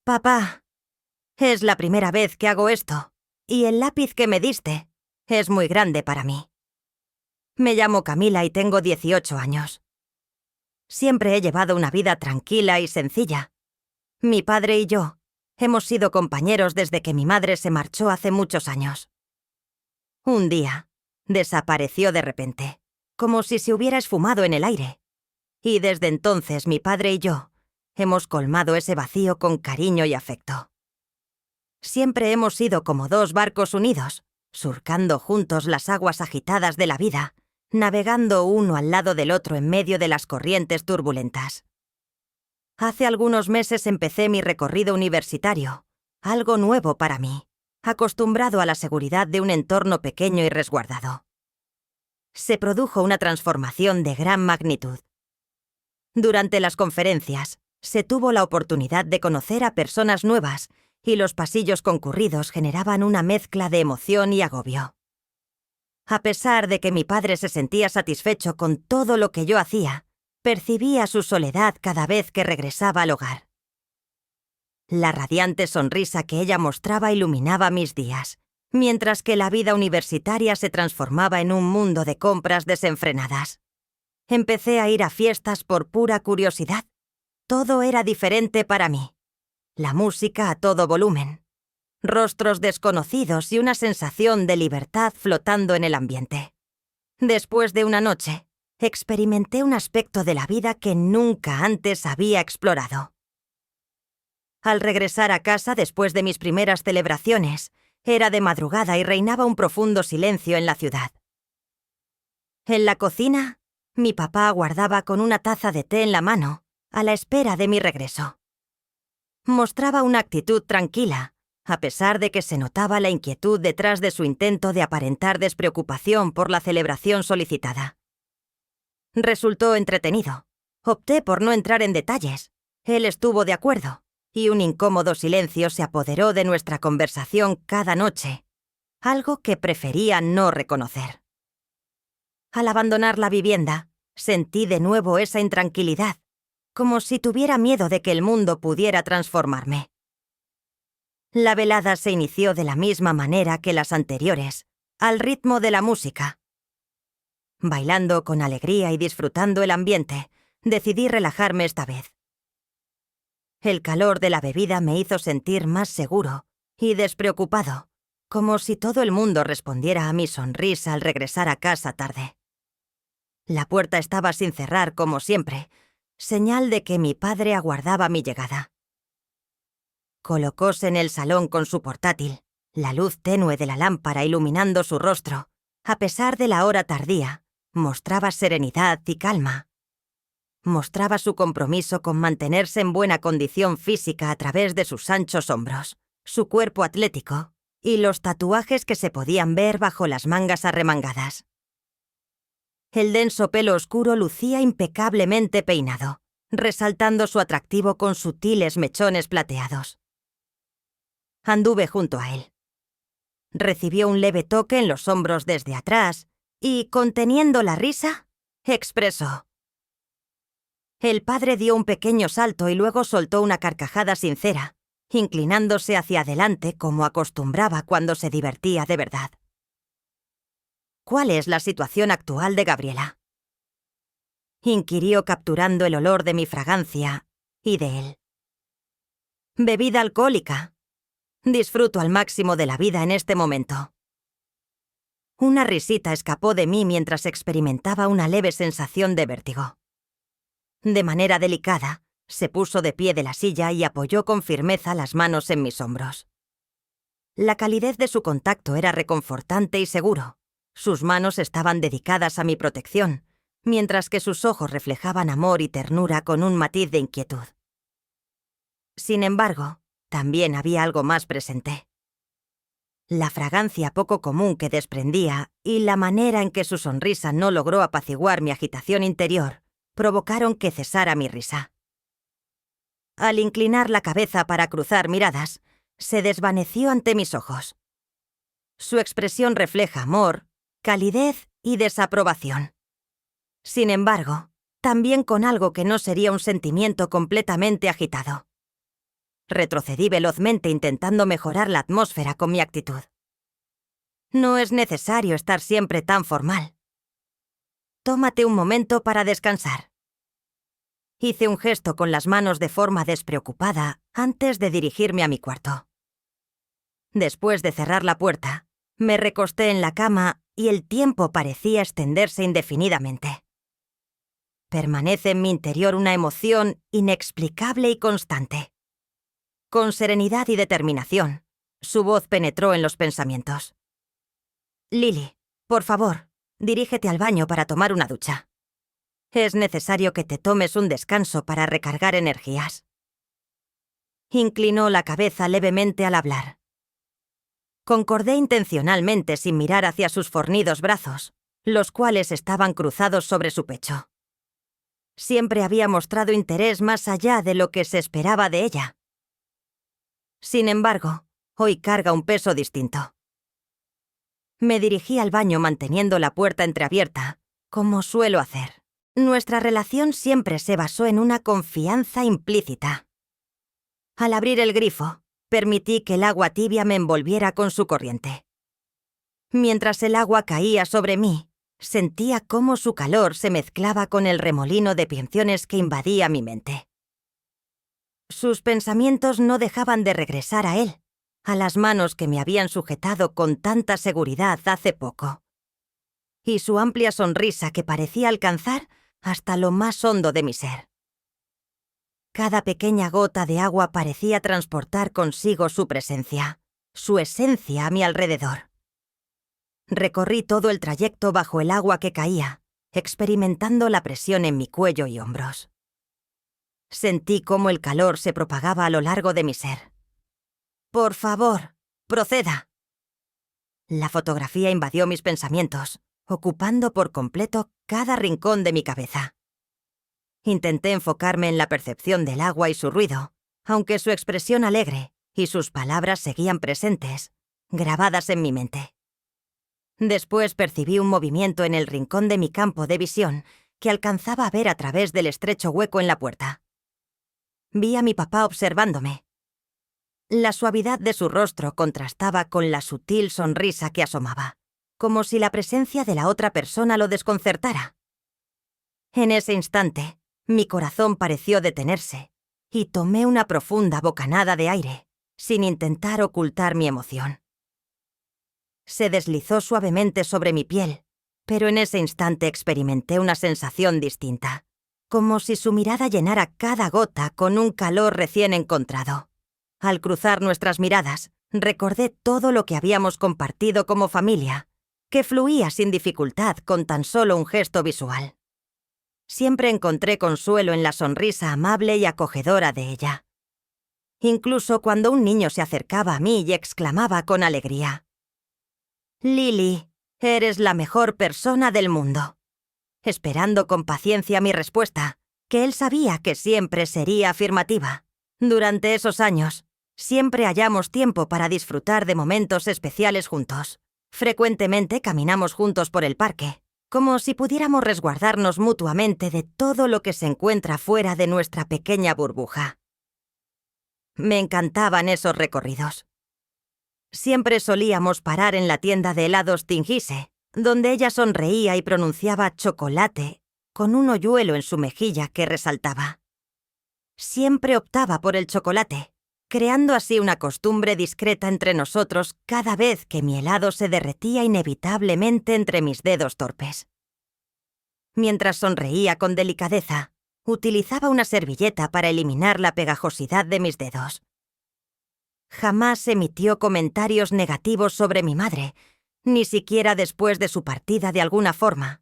Papá, es la primera vez que hago esto, y el lápiz que me diste es muy grande para mí. Me llamo Camila y tengo 18 años. Siempre he llevado una vida tranquila y sencilla. Mi padre y yo hemos sido compañeros desde que mi madre se marchó hace muchos años. Un día, desapareció de repente, como si se hubiera esfumado en el aire. Y desde entonces mi padre y yo hemos colmado ese vacío con cariño y afecto. Siempre hemos sido como dos barcos unidos, surcando juntos las aguas agitadas de la vida, navegando uno al lado del otro en medio de las corrientes turbulentas. Hace algunos meses empecé mi recorrido universitario, algo nuevo para mí, acostumbrado a la seguridad de un entorno pequeño y resguardado. Se produjo una transformación de gran magnitud. Durante las conferencias, se tuvo la oportunidad de conocer a personas nuevas y los pasillos concurridos generaban una mezcla de emoción y agobio. A pesar de que mi padre se sentía satisfecho con todo lo que yo hacía, percibía su soledad cada vez que regresaba al hogar. La radiante sonrisa que ella mostraba iluminaba mis días, mientras que la vida universitaria se transformaba en un mundo de compras desenfrenadas. Empecé a ir a fiestas por pura curiosidad. Todo era diferente para mí. La música a todo volumen, rostros desconocidos y una sensación de libertad flotando en el ambiente. Después de una noche, experimenté un aspecto de la vida que nunca antes había explorado. Al regresar a casa después de mis primeras celebraciones, era de madrugada y reinaba un profundo silencio en la ciudad. En la cocina, mi papá aguardaba con una taza de té en la mano, a la espera de mi regreso. Mostraba una actitud tranquila, a pesar de que se notaba la inquietud detrás de su intento de aparentar despreocupación por la celebración solicitada. Resultó entretenido. Opté por no entrar en detalles. Él estuvo de acuerdo, y un incómodo silencio se apoderó de nuestra conversación cada noche, algo que prefería no reconocer. Al abandonar la vivienda, sentí de nuevo esa intranquilidad, como si tuviera miedo de que el mundo pudiera transformarme. La velada se inició de la misma manera que las anteriores, al ritmo de la música. Bailando con alegría y disfrutando el ambiente, decidí relajarme esta vez. El calor de la bebida me hizo sentir más seguro y despreocupado, como si todo el mundo respondiera a mi sonrisa al regresar a casa tarde. La puerta estaba sin cerrar como siempre, señal de que mi padre aguardaba mi llegada. Colocóse en el salón con su portátil, la luz tenue de la lámpara iluminando su rostro. A pesar de la hora tardía, mostraba serenidad y calma. Mostraba su compromiso con mantenerse en buena condición física a través de sus anchos hombros, su cuerpo atlético y los tatuajes que se podían ver bajo las mangas arremangadas. El denso pelo oscuro lucía impecablemente peinado, resaltando su atractivo con sutiles mechones plateados. Anduve junto a él. Recibió un leve toque en los hombros desde atrás y, conteniendo la risa, expresó. El padre dio un pequeño salto y luego soltó una carcajada sincera, inclinándose hacia adelante como acostumbraba cuando se divertía de verdad. ¿Cuál es la situación actual de Gabriela?, inquirió capturando el olor de mi fragancia y de él. Bebida alcohólica. Disfruto al máximo de la vida en este momento. Una risita escapó de mí mientras experimentaba una leve sensación de vértigo. De manera delicada, se puso de pie de la silla y apoyó con firmeza las manos en mis hombros. La calidez de su contacto era reconfortante y seguro. Sus manos estaban dedicadas a mi protección, mientras que sus ojos reflejaban amor y ternura con un matiz de inquietud. Sin embargo, también había algo más presente. La fragancia poco común que desprendía y la manera en que su sonrisa no logró apaciguar mi agitación interior provocaron que cesara mi risa. Al inclinar la cabeza para cruzar miradas, se desvaneció ante mis ojos. Su expresión refleja amor, calidez y desaprobación. Sin embargo, también con algo que no sería un sentimiento completamente agitado. Retrocedí velozmente intentando mejorar la atmósfera con mi actitud. No es necesario estar siempre tan formal. Tómate un momento para descansar. Hice un gesto con las manos de forma despreocupada antes de dirigirme a mi cuarto. Después de cerrar la puerta, me recosté en la cama y el tiempo parecía extenderse indefinidamente. Permanece en mi interior una emoción inexplicable y constante. Con serenidad y determinación, su voz penetró en los pensamientos. Lily, por favor, dirígete al baño para tomar una ducha. Es necesario que te tomes un descanso para recargar energías. Inclinó la cabeza levemente al hablar. Concordé intencionalmente sin mirar hacia sus fornidos brazos, los cuales estaban cruzados sobre su pecho. Siempre había mostrado interés más allá de lo que se esperaba de ella. Sin embargo, hoy carga un peso distinto. Me dirigí al baño manteniendo la puerta entreabierta, como suelo hacer. Nuestra relación siempre se basó en una confianza implícita. Al abrir el grifo, permití que el agua tibia me envolviera con su corriente. Mientras el agua caía sobre mí, sentía cómo su calor se mezclaba con el remolino de piensiones que invadía mi mente. Sus pensamientos no dejaban de regresar a él, a las manos que me habían sujetado con tanta seguridad hace poco. Y su amplia sonrisa que parecía alcanzar hasta lo más hondo de mi ser. Cada pequeña gota de agua parecía transportar consigo su presencia, su esencia a mi alrededor. Recorrí todo el trayecto bajo el agua que caía, experimentando la presión en mi cuello y hombros. Sentí cómo el calor se propagaba a lo largo de mi ser. Por favor, proceda. La fotografía invadió mis pensamientos, ocupando por completo cada rincón de mi cabeza. Intenté enfocarme en la percepción del agua y su ruido, aunque su expresión alegre y sus palabras seguían presentes, grabadas en mi mente. Después percibí un movimiento en el rincón de mi campo de visión que alcanzaba a ver a través del estrecho hueco en la puerta. Vi a mi papá observándome. La suavidad de su rostro contrastaba con la sutil sonrisa que asomaba, como si la presencia de la otra persona lo desconcertara. En ese instante, mi corazón pareció detenerse y tomé una profunda bocanada de aire, sin intentar ocultar mi emoción. Se deslizó suavemente sobre mi piel, pero en ese instante experimenté una sensación distinta, como si su mirada llenara cada gota con un calor recién encontrado. Al cruzar nuestras miradas, recordé todo lo que habíamos compartido como familia, que fluía sin dificultad con tan solo un gesto visual. Siempre encontré consuelo en la sonrisa amable y acogedora de ella. Incluso cuando un niño se acercaba a mí y exclamaba con alegría: «Lily, eres la mejor persona del mundo», esperando con paciencia mi respuesta, que él sabía que siempre sería afirmativa. Durante esos años, siempre hallamos tiempo para disfrutar de momentos especiales juntos. Frecuentemente caminamos juntos por el parque, como si pudiéramos resguardarnos mutuamente de todo lo que se encuentra fuera de nuestra pequeña burbuja. Me encantaban esos recorridos. Siempre solíamos parar en la tienda de helados Tingise, donde ella sonreía y pronunciaba chocolate con un hoyuelo en su mejilla que resaltaba. Siempre optaba por el chocolate, creando así una costumbre discreta entre nosotros cada vez que mi helado se derretía inevitablemente entre mis dedos torpes. Mientras sonreía con delicadeza, utilizaba una servilleta para eliminar la pegajosidad de mis dedos. Jamás emitió comentarios negativos sobre mi madre, ni siquiera después de su partida de alguna forma.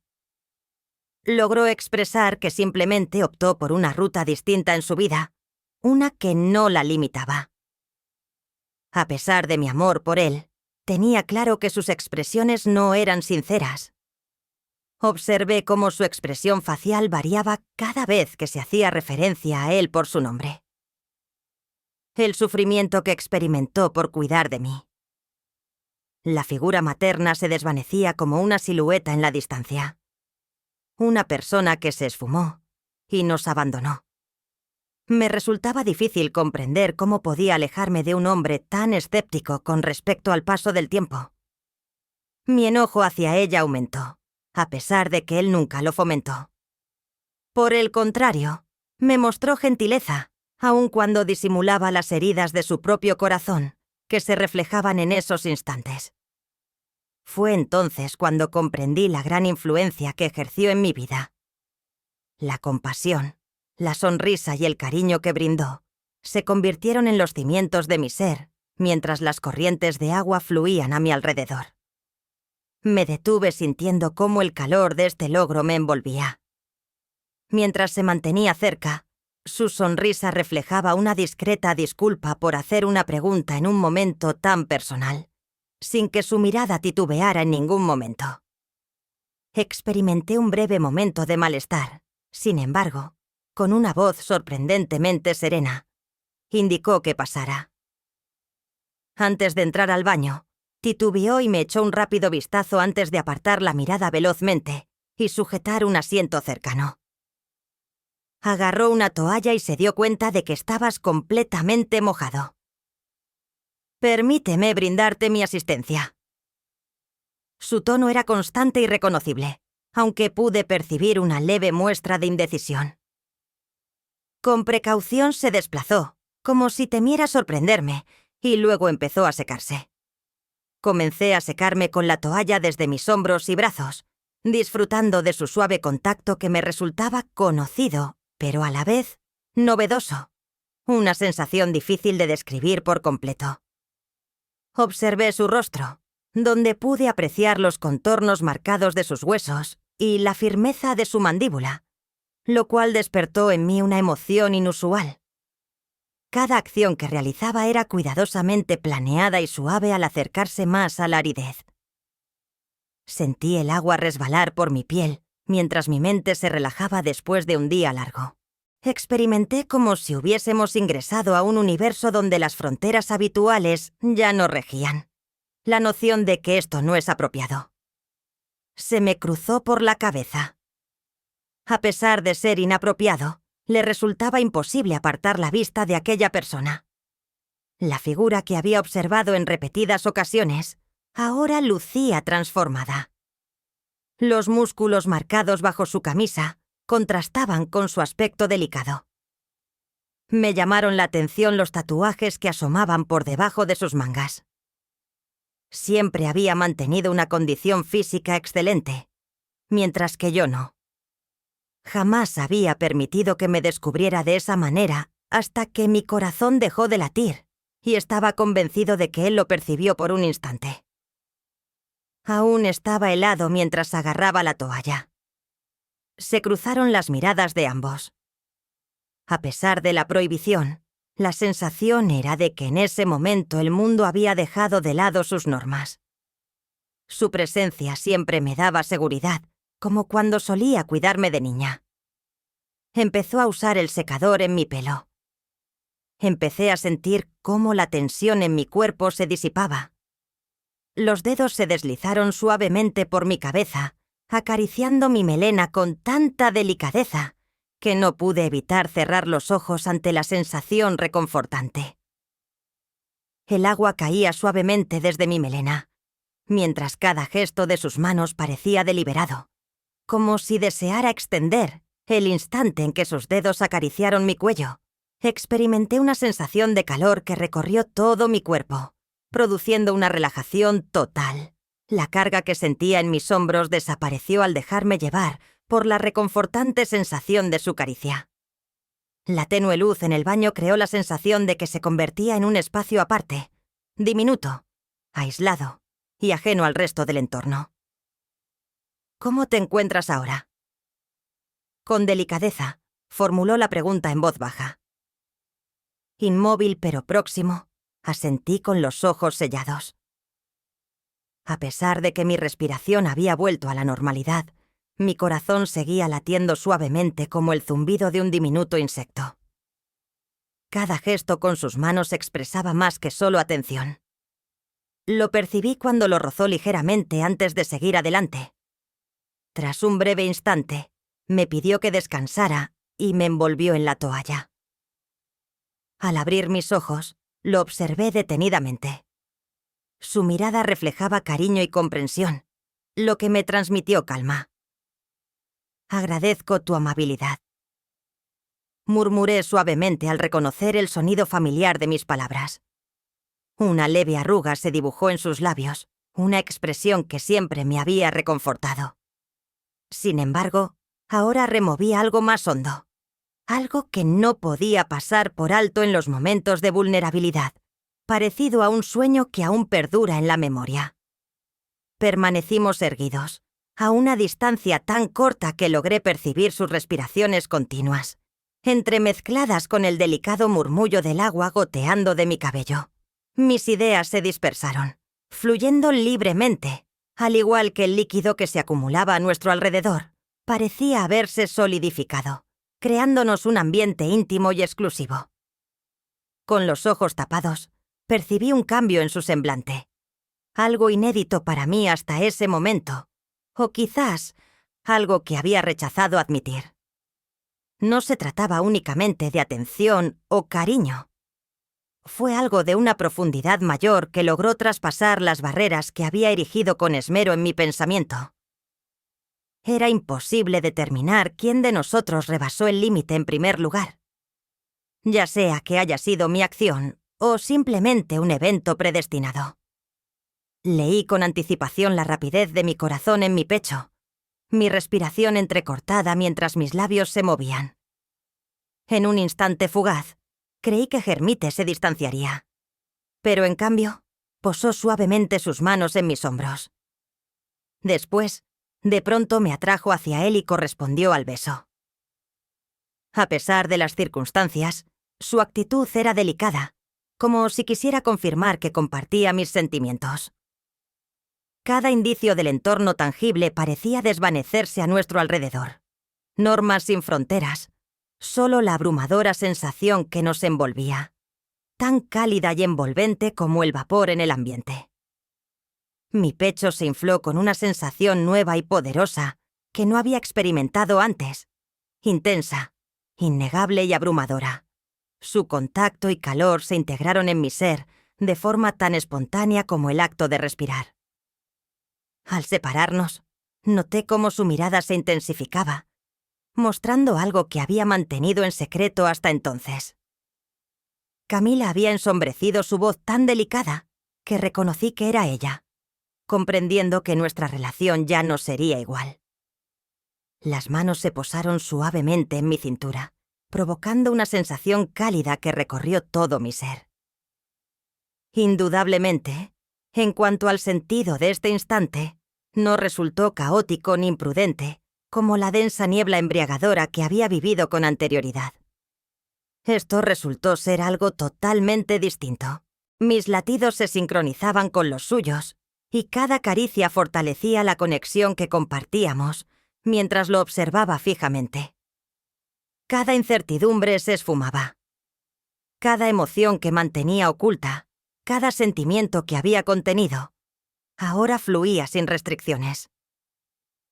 Logró expresar que simplemente optó por una ruta distinta en su vida, una que no la limitaba. A pesar de mi amor por él, tenía claro que sus expresiones no eran sinceras. Observé cómo su expresión facial variaba cada vez que se hacía referencia a él por su nombre. El sufrimiento que experimentó por cuidar de mí. La figura materna se desvanecía como una silueta en la distancia. Una persona que se esfumó y nos abandonó. Me resultaba difícil comprender cómo podía alejarme de un hombre tan escéptico con respecto al paso del tiempo. Mi enojo hacia ella aumentó, a pesar de que él nunca lo fomentó. Por el contrario, me mostró gentileza, aun cuando disimulaba las heridas de su propio corazón, que se reflejaban en esos instantes. Fue entonces cuando comprendí la gran influencia que ejerció en mi vida. La compasión, la sonrisa y el cariño que brindó se convirtieron en los cimientos de mi ser, mientras las corrientes de agua fluían a mi alrededor. Me detuve sintiendo cómo el calor de este logro me envolvía. Mientras se mantenía cerca, su sonrisa reflejaba una discreta disculpa por hacer una pregunta en un momento tan personal, sin que su mirada titubeara en ningún momento. Experimenté un breve momento de malestar. Sin embargo, con una voz sorprendentemente serena, indicó que pasara. Antes de entrar al baño, titubeó y me echó un rápido vistazo antes de apartar la mirada velozmente y sujetar un asiento cercano. Agarró una toalla y se dio cuenta de que estabas completamente mojado. Permíteme brindarte mi asistencia. Su tono era constante y reconocible, aunque pude percibir una leve muestra de indecisión. Con precaución se desplazó, como si temiera sorprenderme, y luego empezó a secarse. Comencé a secarme con la toalla desde mis hombros y brazos, disfrutando de su suave contacto que me resultaba conocido, pero a la vez novedoso, una sensación difícil de describir por completo. Observé su rostro, donde pude apreciar los contornos marcados de sus huesos y la firmeza de su mandíbula, lo cual despertó en mí una emoción inusual. Cada acción que realizaba era cuidadosamente planeada y suave al acercarse más a la aridez. Sentí el agua resbalar por mi piel mientras mi mente se relajaba después de un día largo. Experimenté como si hubiésemos ingresado a un universo donde las fronteras habituales ya no regían. La noción de que esto no es apropiado se me cruzó por la cabeza. A pesar de ser inapropiado, le resultaba imposible apartar la vista de aquella persona. La figura que había observado en repetidas ocasiones ahora lucía transformada. Los músculos marcados bajo su camisa contrastaban con su aspecto delicado. Me llamaron la atención los tatuajes que asomaban por debajo de sus mangas. Siempre había mantenido una condición física excelente, mientras que yo no. Jamás había permitido que me descubriera de esa manera hasta que mi corazón dejó de latir y estaba convencido de que él lo percibió por un instante. Aún estaba helado mientras agarraba la toalla. Se cruzaron las miradas de ambos. A pesar de la prohibición, la sensación era de que en ese momento el mundo había dejado de lado sus normas. Su presencia siempre me daba seguridad, como cuando solía cuidarme de niña. Empezó a usar el secador en mi pelo. Empecé a sentir cómo la tensión en mi cuerpo se disipaba. Los dedos se deslizaron suavemente por mi cabeza, acariciando mi melena con tanta delicadeza que no pude evitar cerrar los ojos ante la sensación reconfortante. El agua caía suavemente desde mi melena, mientras cada gesto de sus manos parecía deliberado, como si deseara extender el instante en que sus dedos acariciaron mi cuello. Experimenté una sensación de calor que recorrió todo mi cuerpo, produciendo una relajación total. La carga que sentía en mis hombros desapareció al dejarme llevar por la reconfortante sensación de su caricia. La tenue luz en el baño creó la sensación de que se convertía en un espacio aparte, diminuto, aislado y ajeno al resto del entorno. ¿Cómo te encuentras ahora? Con delicadeza, formuló la pregunta en voz baja. Inmóvil pero próximo, asentí con los ojos sellados. A pesar de que mi respiración había vuelto a la normalidad, mi corazón seguía latiendo suavemente como el zumbido de un diminuto insecto. Cada gesto con sus manos expresaba más que solo atención. Lo percibí cuando lo rozó ligeramente antes de seguir adelante. Tras un breve instante, me pidió que descansara y me envolvió en la toalla. Al abrir mis ojos, lo observé detenidamente. Su mirada reflejaba cariño y comprensión, lo que me transmitió calma. «Agradezco tu amabilidad», murmuré suavemente al reconocer el sonido familiar de mis palabras. Una leve arruga se dibujó en sus labios, una expresión que siempre me había reconfortado. Sin embargo, ahora removía algo más hondo, algo que no podía pasar por alto en los momentos de vulnerabilidad, parecido a un sueño que aún perdura en la memoria. Permanecimos erguidos, a una distancia tan corta que logré percibir sus respiraciones continuas, entremezcladas con el delicado murmullo del agua goteando de mi cabello. Mis ideas se dispersaron, fluyendo libremente, al igual que el líquido que se acumulaba a nuestro alrededor. Parecía haberse solidificado, creándonos un ambiente íntimo y exclusivo. Con los ojos tapados, percibí un cambio en su semblante. Algo inédito para mí hasta ese momento, o quizás algo que había rechazado admitir. No se trataba únicamente de atención o cariño. Fue algo de una profundidad mayor que logró traspasar las barreras que había erigido con esmero en mi pensamiento. Era imposible determinar quién de nosotros rebasó el límite en primer lugar. Ya sea que haya sido mi acción o simplemente un evento predestinado. Leí con anticipación la rapidez de mi corazón en mi pecho, mi respiración entrecortada mientras mis labios se movían. En un instante fugaz, creí que Hermite se distanciaría. Pero en cambio, posó suavemente sus manos en mis hombros. Después, de pronto me atrajo hacia él y correspondió al beso. A pesar de las circunstancias, su actitud era delicada, como si quisiera confirmar que compartía mis sentimientos. Cada indicio del entorno tangible parecía desvanecerse a nuestro alrededor. Normas sin fronteras, solo la abrumadora sensación que nos envolvía, tan cálida y envolvente como el vapor en el ambiente. Mi pecho se infló con una sensación nueva y poderosa que no había experimentado antes, intensa, innegable y abrumadora. Su contacto y calor se integraron en mi ser de forma tan espontánea como el acto de respirar. Al separarnos, noté cómo su mirada se intensificaba, mostrando algo que había mantenido en secreto hasta entonces. Camila había ensombrecido su voz tan delicada que reconocí que era ella, comprendiendo que nuestra relación ya no sería igual. Las manos se posaron suavemente en mi cintura, provocando una sensación cálida que recorrió todo mi ser. Indudablemente, en cuanto al sentido de este instante, no resultó caótico ni imprudente, como la densa niebla embriagadora que había vivido con anterioridad. Esto resultó ser algo totalmente distinto. Mis latidos se sincronizaban con los suyos, y cada caricia fortalecía la conexión que compartíamos mientras lo observaba fijamente. Cada incertidumbre se esfumaba. Cada emoción que mantenía oculta, cada sentimiento que había contenido, ahora fluía sin restricciones.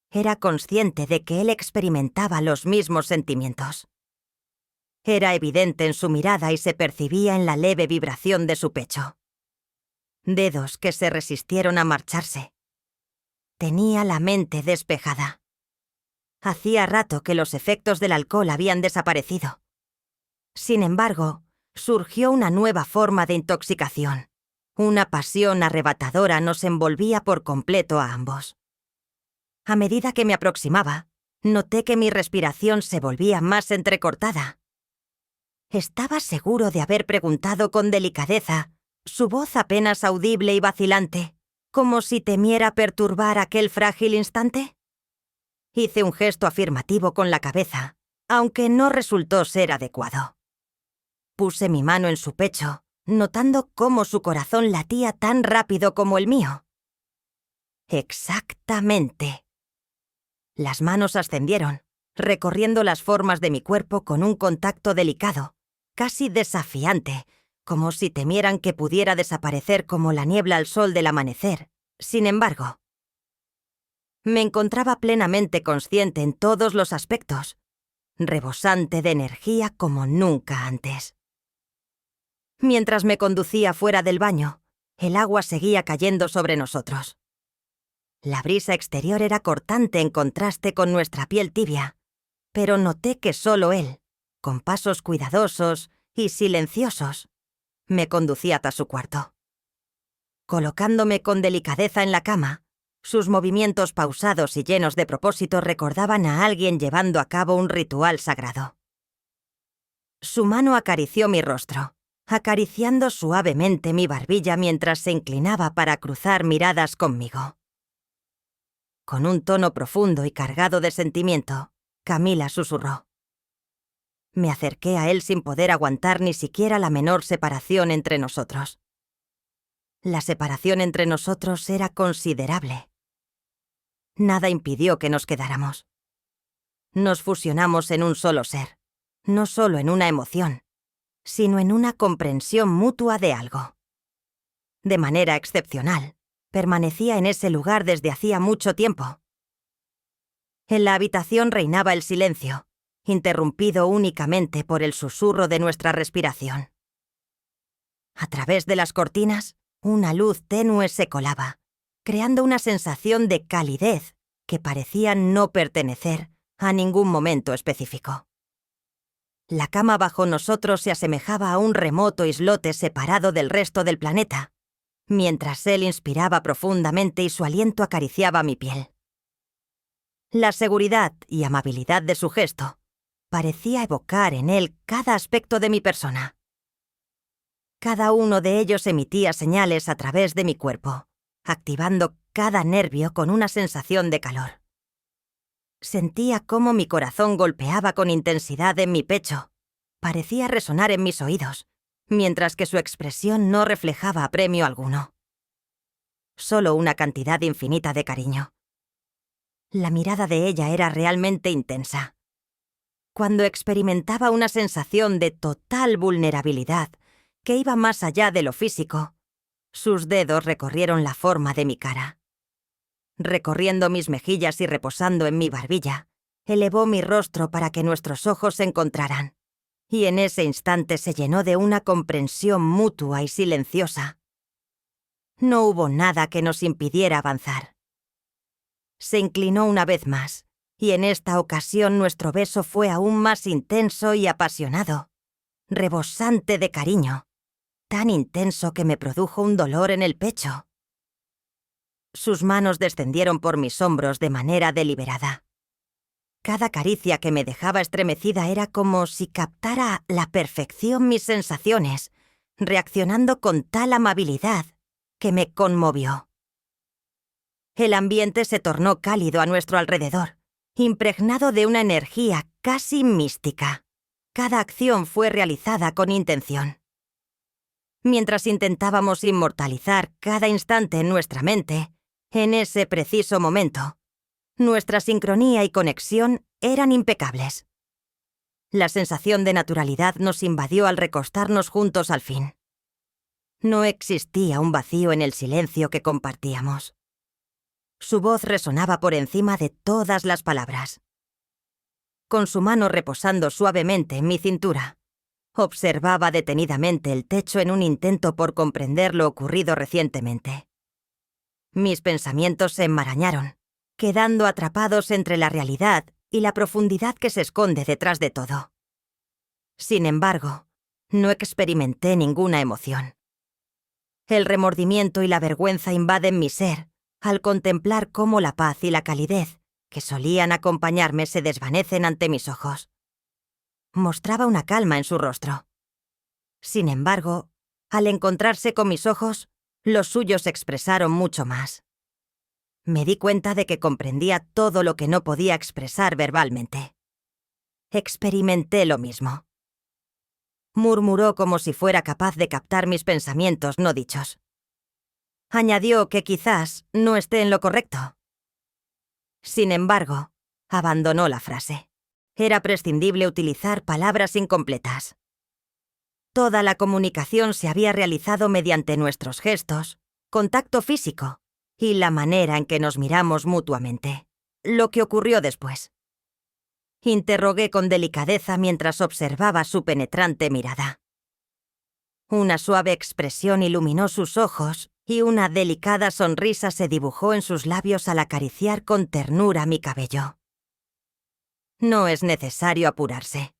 Era consciente de que él experimentaba los mismos sentimientos. Era evidente en su mirada y se percibía en la leve vibración de su pecho. Dedos que se resistieron a marcharse. Tenía la mente despejada. Hacía rato que los efectos del alcohol habían desaparecido. Sin embargo, surgió una nueva forma de intoxicación. Una pasión arrebatadora nos envolvía por completo a ambos. A medida que me aproximaba, noté que mi respiración se volvía más entrecortada. Estaba seguro de haber preguntado con delicadeza, su voz apenas audible y vacilante, como si temiera perturbar aquel frágil instante. Hice un gesto afirmativo con la cabeza, aunque no resultó ser adecuado. Puse mi mano en su pecho, notando cómo su corazón latía tan rápido como el mío. Exactamente. Las manos ascendieron, recorriendo las formas de mi cuerpo con un contacto delicado, casi desafiante, como si temieran que pudiera desaparecer como la niebla al sol del amanecer. Sin embargo, me encontraba plenamente consciente en todos los aspectos, rebosante de energía como nunca antes. Mientras me conducía fuera del baño, el agua seguía cayendo sobre nosotros. La brisa exterior era cortante en contraste con nuestra piel tibia, pero noté que solo él, con pasos cuidadosos y silenciosos, me conducía hasta su cuarto. Colocándome con delicadeza en la cama, sus movimientos pausados y llenos de propósito recordaban a alguien llevando a cabo un ritual sagrado. Su mano acarició mi rostro, acariciando suavemente mi barbilla mientras se inclinaba para cruzar miradas conmigo. Con un tono profundo y cargado de sentimiento, Camila susurró. Me acerqué a él sin poder aguantar ni siquiera la menor separación entre nosotros. La separación entre nosotros era considerable. Nada impidió que nos quedáramos. Nos fusionamos en un solo ser, no solo en una emoción, sino en una comprensión mutua de algo. De manera excepcional, permanecía en ese lugar desde hacía mucho tiempo. En la habitación reinaba el silencio, interrumpido únicamente por el susurro de nuestra respiración. A través de las cortinas, una luz tenue se colaba, creando una sensación de calidez que parecía no pertenecer a ningún momento específico. La cama bajo nosotros se asemejaba a un remoto islote separado del resto del planeta, mientras él inspiraba profundamente y su aliento acariciaba mi piel. La seguridad y amabilidad de su gesto parecía evocar en él cada aspecto de mi persona. Cada uno de ellos emitía señales a través de mi cuerpo, activando cada nervio con una sensación de calor. Sentía cómo mi corazón golpeaba con intensidad en mi pecho, parecía resonar en mis oídos, mientras que su expresión no reflejaba apremio alguno. Solo una cantidad infinita de cariño. La mirada de ella era realmente intensa. Cuando experimentaba una sensación de total vulnerabilidad que iba más allá de lo físico, sus dedos recorrieron la forma de mi cara. Recorriendo mis mejillas y reposando en mi barbilla, elevó mi rostro para que nuestros ojos se encontraran, y en ese instante se llenó de una comprensión mutua y silenciosa. No hubo nada que nos impidiera avanzar. Se inclinó una vez más, y en esta ocasión nuestro beso fue aún más intenso y apasionado, rebosante de cariño, tan intenso que me produjo un dolor en el pecho. Sus manos descendieron por mis hombros de manera deliberada. Cada caricia que me dejaba estremecida era como si captara a la perfección mis sensaciones, reaccionando con tal amabilidad que me conmovió. El ambiente se tornó cálido a nuestro alrededor, impregnado de una energía casi mística. Cada acción fue realizada con intención. Mientras intentábamos inmortalizar cada instante en nuestra mente, en ese preciso momento, nuestra sincronía y conexión eran impecables. La sensación de naturalidad nos invadió al recostarnos juntos al fin. No existía un vacío en el silencio que compartíamos. Su voz resonaba por encima de todas las palabras. Con su mano reposando suavemente en mi cintura, observaba detenidamente el techo en un intento por comprender lo ocurrido recientemente. Mis pensamientos se enmarañaron, quedando atrapados entre la realidad y la profundidad que se esconde detrás de todo. Sin embargo, no experimenté ninguna emoción. El remordimiento y la vergüenza invaden mi ser al contemplar cómo la paz y la calidez que solían acompañarme se desvanecen ante mis ojos. Mostraba una calma en su rostro. Sin embargo, al encontrarse con mis ojos, los suyos expresaron mucho más. Me di cuenta de que comprendía todo lo que no podía expresar verbalmente. Experimenté lo mismo. Murmuró como si fuera capaz de captar mis pensamientos no dichos. Añadió que quizás no esté en lo correcto. Sin embargo, abandonó la frase. Era prescindible utilizar palabras incompletas. Toda la comunicación se había realizado mediante nuestros gestos, contacto físico y la manera en que nos miramos mutuamente. Lo que ocurrió después. Interrogué con delicadeza mientras observaba su penetrante mirada. Una suave expresión iluminó sus ojos y una delicada sonrisa se dibujó en sus labios al acariciar con ternura mi cabello. No es necesario apurarse.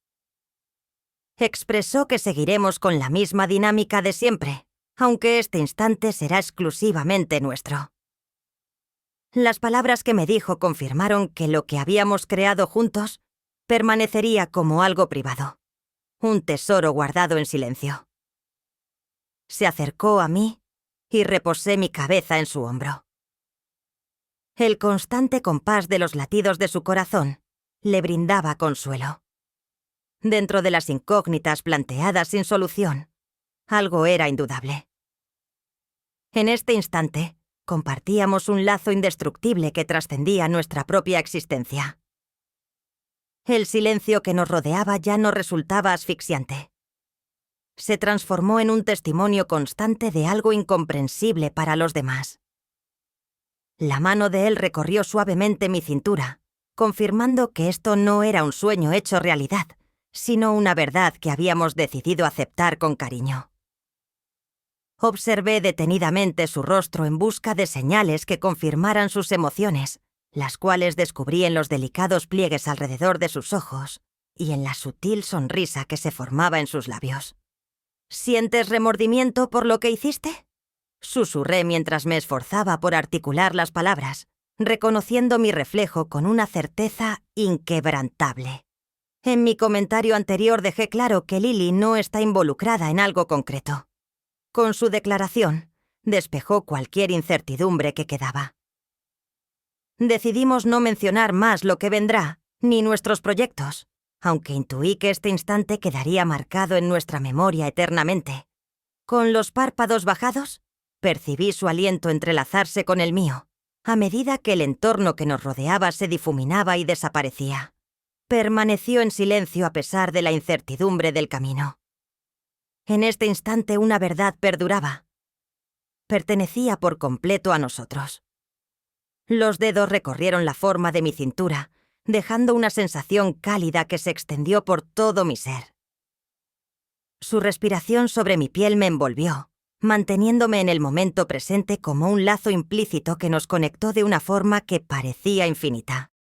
Expresó que seguiremos con la misma dinámica de siempre, aunque este instante será exclusivamente nuestro. Las palabras que me dijo confirmaron que lo que habíamos creado juntos permanecería como algo privado, un tesoro guardado en silencio. Se acercó a mí y reposé mi cabeza en su hombro. El constante compás de los latidos de su corazón le brindaba consuelo. Dentro de las incógnitas planteadas sin solución, algo era indudable. En este instante, compartíamos un lazo indestructible que trascendía nuestra propia existencia. El silencio que nos rodeaba ya no resultaba asfixiante. Se transformó en un testimonio constante de algo incomprensible para los demás. La mano de él recorrió suavemente mi cintura, confirmando que esto no era un sueño hecho realidad, sino una verdad que habíamos decidido aceptar con cariño. Observé detenidamente su rostro en busca de señales que confirmaran sus emociones, las cuales descubrí en los delicados pliegues alrededor de sus ojos y en la sutil sonrisa que se formaba en sus labios. ¿Sientes remordimiento por lo que hiciste?, susurré mientras me esforzaba por articular las palabras, reconociendo mi reflejo con una certeza inquebrantable. En mi comentario anterior dejé claro que Lily no está involucrada en algo concreto. Con su declaración, despejó cualquier incertidumbre que quedaba. Decidimos no mencionar más lo que vendrá, ni nuestros proyectos, aunque intuí que este instante quedaría marcado en nuestra memoria eternamente. Con los párpados bajados, percibí su aliento entrelazarse con el mío, a medida que el entorno que nos rodeaba se difuminaba y desaparecía. Permaneció en silencio a pesar de la incertidumbre del camino. En este instante una verdad perduraba. Pertenecía por completo a nosotros. Los dedos recorrieron la forma de mi cintura, dejando una sensación cálida que se extendió por todo mi ser. Su respiración sobre mi piel me envolvió, manteniéndome en el momento presente como un lazo implícito que nos conectó de una forma que parecía infinita.